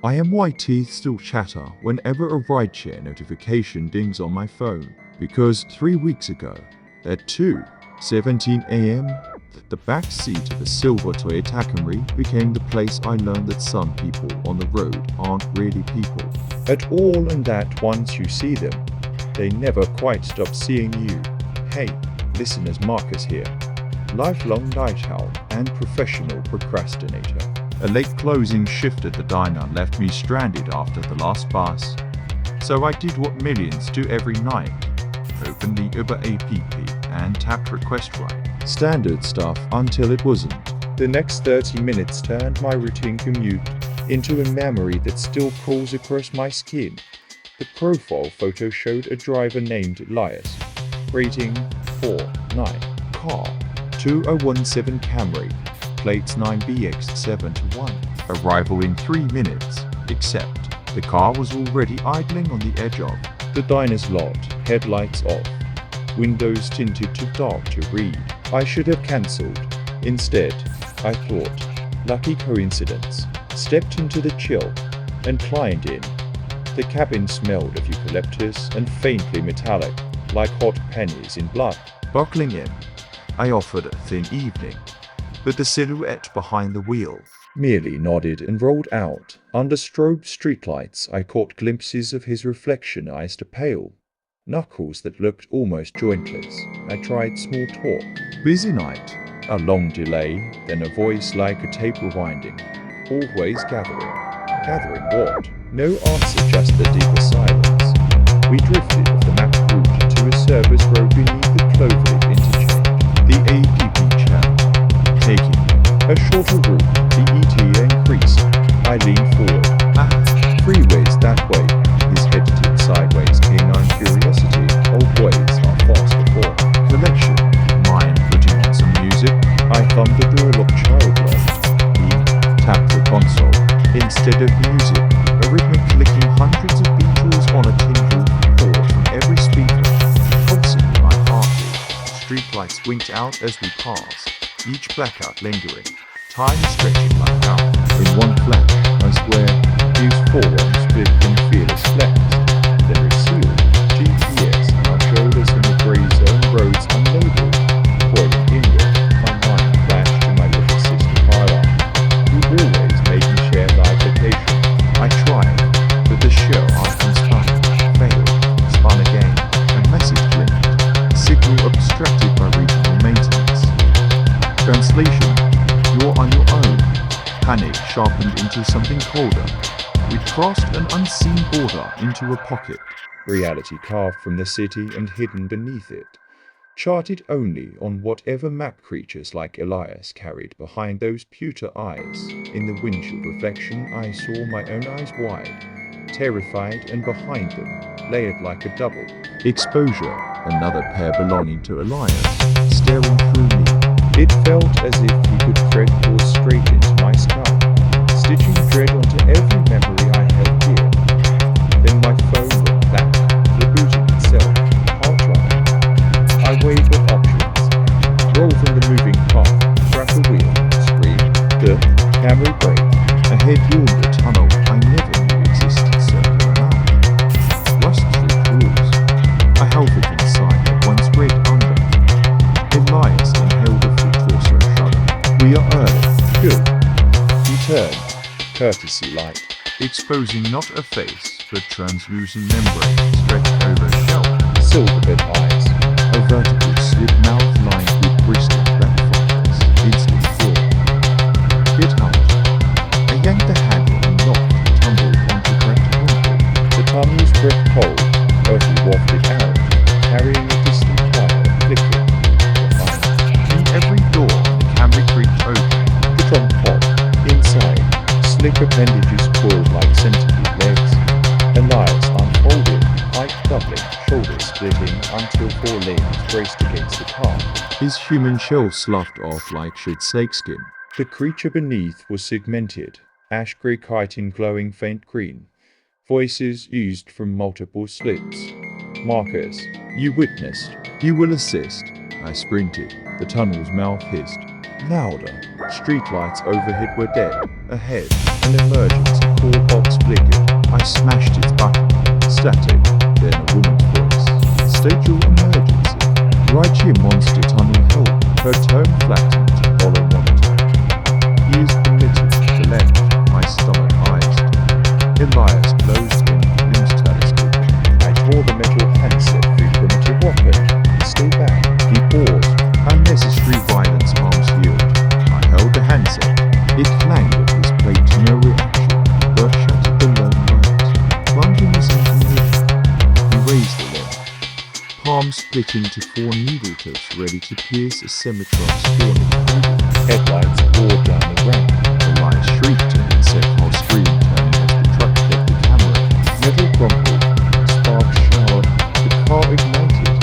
I am white teeth still chatter whenever a rideshare notification dings on my phone, because 3 weeks ago, at 2:17 a.m., the back seat of a silver Toyota Camry became the place I learned that some people on the road aren't really people at all, and that once you see them, they never quite stop seeing you. Hey, listeners, Marcus here, lifelong night owl and professional procrastinator. A late closing shift at the diner left me stranded after the last bus. So I did what millions do every night. Opened the Uber app and tapped request ride. Standard stuff until it wasn't. The next 30 minutes turned my routine commute into a memory that still crawls across my skin. The profile photo showed a driver named Elias. Rating 4.9. Car 2017 Camry. Plates 9BX7-1. Arrival in 3 minutes, except the car was already idling on the edge of the diner's lot, headlights off, windows tinted too dark to read. I should have cancelled. Instead, I thought, lucky coincidence, stepped into the chill and climbed in. The cabin smelled of eucalyptus and faintly metallic, like hot pennies in blood. Buckling in, I offered a thin evening, but the silhouette behind the wheel merely nodded and rolled out. Under strobe streetlights, I caught glimpses of his reflection eyes to pale, knuckles that looked almost jointless. I tried small talk. Busy night. A long delay, then a voice like a tape rewinding. Always gathering. Gathering what? No answer, just the deeper silence. We drifted off the mapped route to a service road beneath the Cloverleaf interchange. The APP channel. Taking a shorter route, the ETA increased. I leaned forward. Freeways that way. His head tipped sideways, canine curiosity. Old ways are fast before. Collection. Mind putting on some music. I thumbed the door lock childlike. He tapped the console. Instead of music, a rhythmic clicking, hundreds of Beatles on a tin roof poured from every speaker. Pulsing in my heartbeat. Streetlights winked out as we passed, each blackout lingering, time stretching like out. In one flash, I swear, these forearms split in fearless flex. Then resealed, GPS now showed us in the grey zone roads unlabeled. Coiling inward, my mind flashed to my little sister Carla, who always made me share the application. I tried, but the shell icon spun, failed, spun again, a message blinked, signal obstructed by regional maintenance. Translation: you're on your own. Panic sharpened into something colder. We crossed an unseen border into a pocket. Reality carved from the city and hidden beneath it. Charted only on whatever map creatures like Elias carried behind those pewter eyes. In the windshield reflection, I saw my own eyes wide, terrified, and behind them, layered like a double exposure, another pair belonging to Elias, staring through me. It felt as if he could thread yours straight into my skull, stitching dread onto every memory I held dear. Then my phone went flat, rebooting itself, hard drive. I weighed the options. Roll from the moving car, grab the wheel, scream, Camry brake. Ahead yawned a tunnel I never knew existed, circular mouth. Rust through pools. I hovered inside at once read under. Elias inhaled a full torso shudder. We are early. Good. He turned, courtesy light, exposing not a face, but translucent membrane stretched over a shelf. Silver-bit eyes, a vertical slit mouth lined with bristling black fibers, instant floor. Get out. I yanked the handle and knocked, tumbled onto cracked concrete. The tunnel's brick cold, earthy wafted out, carrying a distant fire, flickering. Behind every door, the Camry creaked open. The trunk popped. Inside, slick appendages coiled like centipede legs. Elias unfolded, height doubling, shoulders splitting until 4 limbs braced against the car. His human shell sloughed off like shit snakeskin. The creature beneath was segmented, ash-grey chitin glowing faint green. Voices oozed from multiple slits. Marcus, you witnessed. You will assist. I sprinted. The tunnel's mouth hissed. Louder. Streetlights overhead were dead. Ahead, an emergency call box Elias closed in, limbs telescoping. I tore the metal handset free primitive weapon. Stay back. He paused. Unnecessary violence, arms healed. I held the handset. It clanged at his plate, no reaction, but shattered the lone light. Bumping was inconvenient. He raised the limb. Palm split into 4 needle tips ready to pierce a semi-truck spawning cable. Headlights roared down the ramp. Elias shrieked and insect-hole screamed, turning as the truck hit the camera. Metal crumpled. Sparks showered. The car ignited,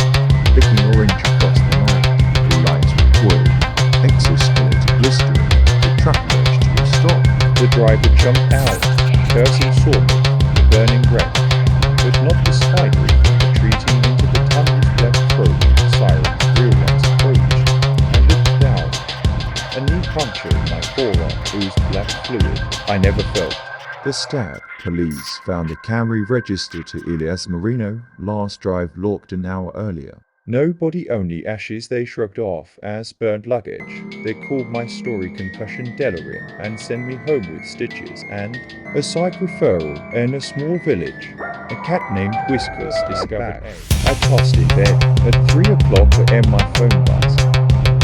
flicking orange across the night. Elias recoiled, exoskeleton blistering. The truck lurched to a stop. The driver jumped out, cursing saw me, the burning wreck, but not despite me retreating into the tunnel's black throat. Sirens, real ones, approached. I looked down. A knee puncture in my forearm oozed black fluid I never felt. The stab. Police found the Camry registered to Elias Marino, last drive logged an hour earlier. No body, only ashes they shrugged off as burned luggage. They called my story concussion delirium and sent me home with stitches and a psych referral in a small village. A cat named Whiskers discovered I tossed in bed. At 3 o'clock a.m. my phone buzzed.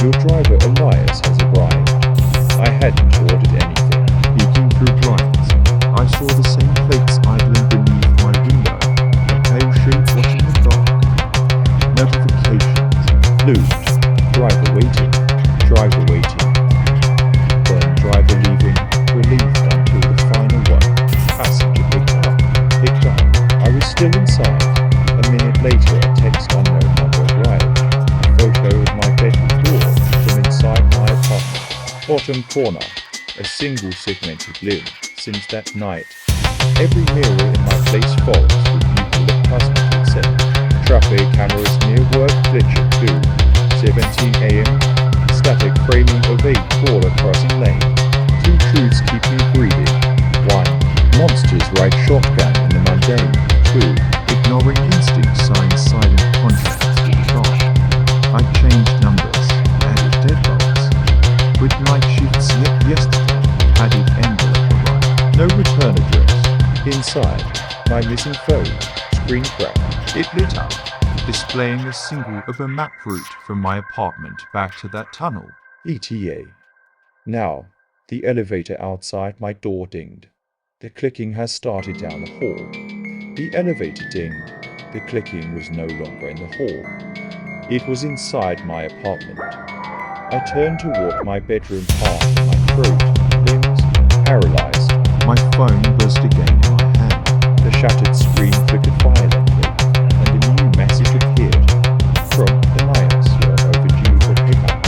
Your driver Elias has arrived. I hadn't ordered anything. Peeking through blinds, I saw the same plates idling beneath my window, a pale shape watching the dark. Notifications. Looped. Driver waiting. Driver waiting. Then driver leaving. Relieved until the final one. Passenger picked up. Picked up. I was still inside. A minute later a text unknown number arrived. A photo of my bedroom door from inside my apartment. Bottom corner. A single segmented limb. Since that night, every mirror in my place falls with people of cosmetic set. Traffic cameras near work glitch at 2:17 a.m. Static framing of 8 crawler crossing lane. 2 truths keep me breathing. 1. Monsters ride shotgun in the mundane. 2. Ignoring instinct signs silent contracts with the dark. I changed numbers, added deadbolts. With night shift slipped yesterday, added envelope arrived. No return address. Inside, my missing phone. Screen cracked. It lit up, displaying a single of a map route from my apartment back to that tunnel. ETA. Now, the elevator outside my door dinged. The clicking has started down the hall. The elevator dinged. The clicking was no longer in the hall. It was inside my apartment. I turned toward my bedroom path, my throat, limbs, paralyzed. My phone buzzed again in my hand. The shattered screen flickered violently, and a new message appeared. From Elias, you're overdue for pickup.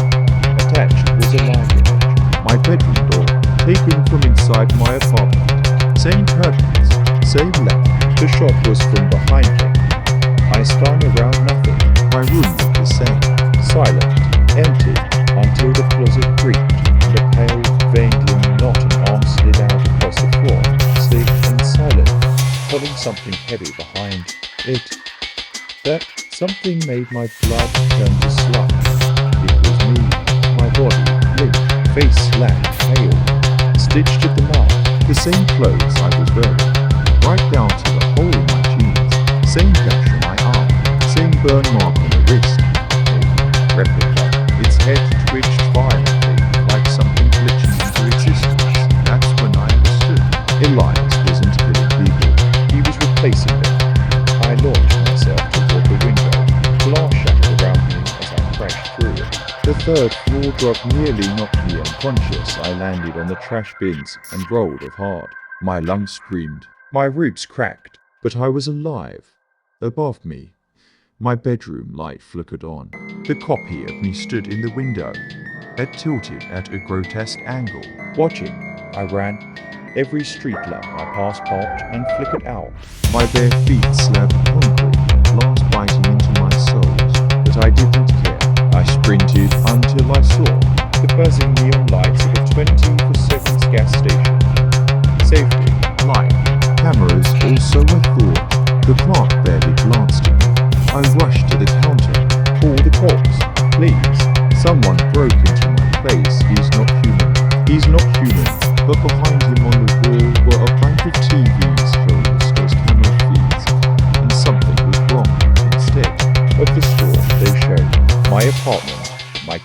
Attached was a live image. My bedroom door, taken from inside my apartment. Same curtains, same lamp. The shot was from behind me. I spun around nothing. My room looked the same. Silent, empty, until the closet creaked, and a pale, vaguely not an arm slid out across the floor, sleek and silent, pulling something heavy behind it. That something made my blood turn to sludge. It was me, my body, limp, face slack, pale, stitched at the mouth. The same clothes I was wearing, right down to the hole in my jeans. Same gash on my arm, same burn mark on the wrist. A replica. Its head twitched violently, like something glitching into existence. That's when I understood. Elias wasn't killing people. He was replacing them. I launched myself toward the window. Glass shattered around me as I crashed through it. The 3rd floor drop nearly knocked me unconscious. I landed on the trash bins and rolled off hard. My lungs screamed. My ribs cracked. But I was alive. Above me, my bedroom light flickered on. The copy of me stood in the window. It tilted at a grotesque angle. Watching, I ran. Every street lamp I passed popped and flickered out. My bare feet slapped concrete, glass biting into my soles. But I didn't care. I sprinted until I saw the buzzing neon lights of a 24/7 gas station. Safety. Light. Cameras also a thought. The clerk barely glanced at me. I rushed to the counter. Call the cops, please. Someone broke into my place. He's not human. He's not human. But behind him on the wall were a bunch of TVs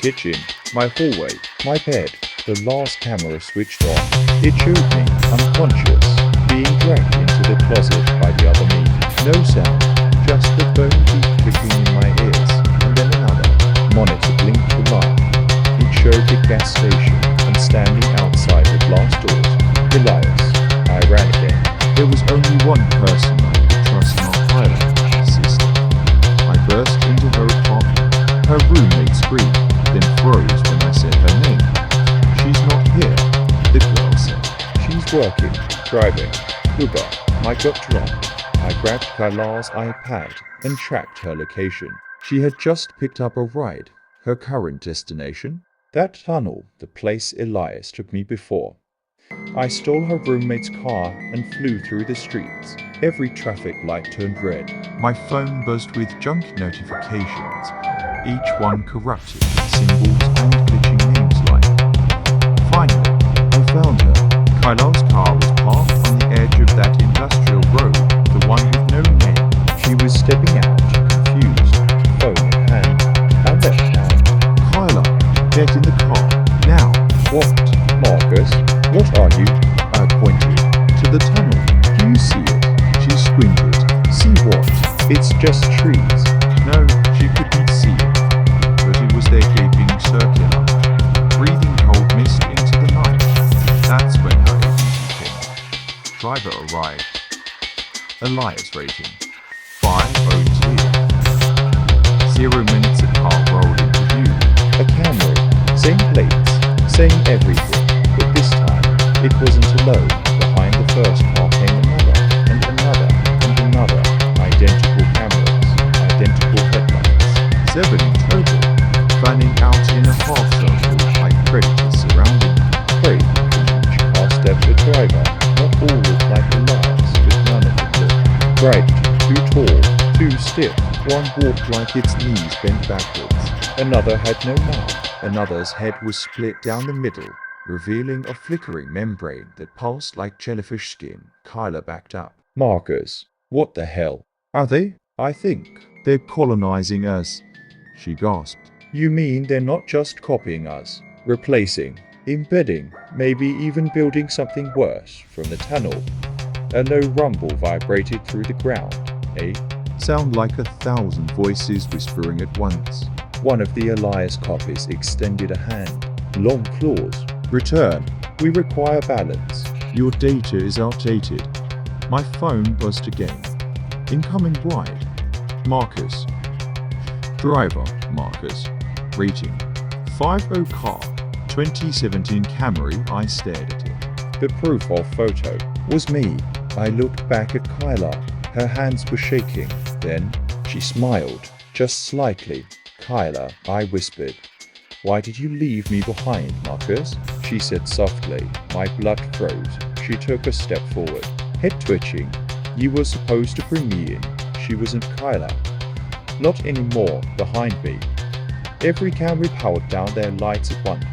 kitchen, my hallway, my bed. The last camera switched on. It showed me, unconscious, being dragged into the closet by the other me. No sound, just the bone beat clicking in my ears, and then another. Monitor blinked to life. It showed the gas station, and standing outside the glass doors, Elias. I ran again. There was only one person I could trust in our pilot system. I burst into her apartment. Her roommate screamed, then froze when I said her name. She's not here, the girl said. She's working, driving, Uber. My gut dropped. I grabbed Kaila's iPad and tracked her location. She had just picked up a ride. Her current destination? That tunnel, the place Elias took me before. I stole her roommate's car and flew through the streets. Every traffic light turned red. My phone buzzed with junk notifications, each one corrupted with symbols and glitching names like. Finally, I found her. Kaila's car was parked on the edge of that industrial road, the one with no name. She was stepping out, confused, phone in hand, and left hand. Kaila, get in the car, now. What? Marcus? What are you? I pointed. To the tunnel. Do you see it? She squinted. See what? It's just trees. No, she couldn't see it. But it was there gaping circular, breathing cold mist into the night. That's when her agency came. Driver arrived. Elias rating. 502. 0 minutes a car rolled into view. A Camry. Same plates. Same everything. But this time, it wasn't alone. Behind the first car came another, and another, and another. Identical cameras, identical headlights. 7 in total, fanning out in a half circle like predators surrounding me. Great, each car stepped a driver. Not all looked like Elias, but none of them looked. Bright, too tall, too stiff. One walked like its knees bent backwards. Another had no mouth. Another's head was split down the middle, revealing a flickering membrane that pulsed like jellyfish skin. Kaila backed up. Marcus, what the hell? Are they? I think. They're colonizing us, she gasped. You mean they're not just copying us, replacing, embedding, maybe even building something worse from the tunnel? A low rumble vibrated through the ground, eh? Sound like 1,000 voices whispering at once. One of the Elias copies extended a hand. Long claws. Return. We require balance. Your data is outdated. My phone buzzed again. Incoming ride. Marcus. Driver, Marcus. Rating. 50 car. 2017 Camry. I stared at it. The profile photo was me. I looked back at Kaila. Her hands were shaking. Then she smiled, just slightly. Kaila, I whispered. Why did you leave me behind, Marcus? She said softly. My blood froze. She took a step forward, head twitching. You were supposed to bring me in. She wasn't Kaila. Not anymore, behind me. Every Camry powered down their lights at once.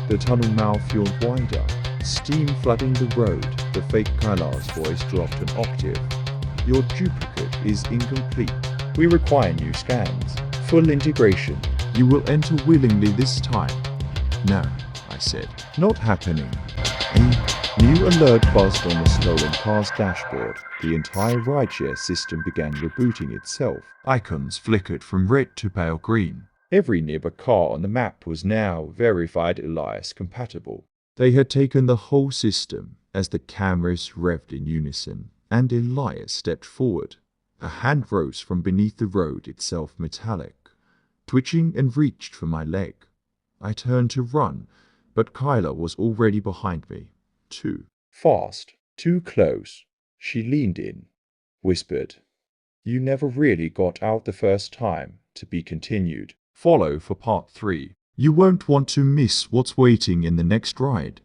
The tunnel mouth yawned wider, steam flooding the road. The fake Kaila's voice dropped an octave. Your duplicate is incomplete. We require new scans. Full integration. You will enter willingly this time. No, I said. Not happening. A new alert buzzed on the stolen car's dashboard. The entire rideshare system began rebooting itself. Icons flickered from red to pale green. Every nearby car on the map was now verified Elias compatible. They had taken the whole system as the cameras revved in unison, and Elias stepped forward. A hand rose from beneath the road itself metallic, twitching and reached for my leg. I turned to run, but Kaila was already behind me. Too fast, too close. She leaned in, whispered, You never really got out the first time. To be continued. Follow for part 3. You won't want to miss what's waiting in the next ride.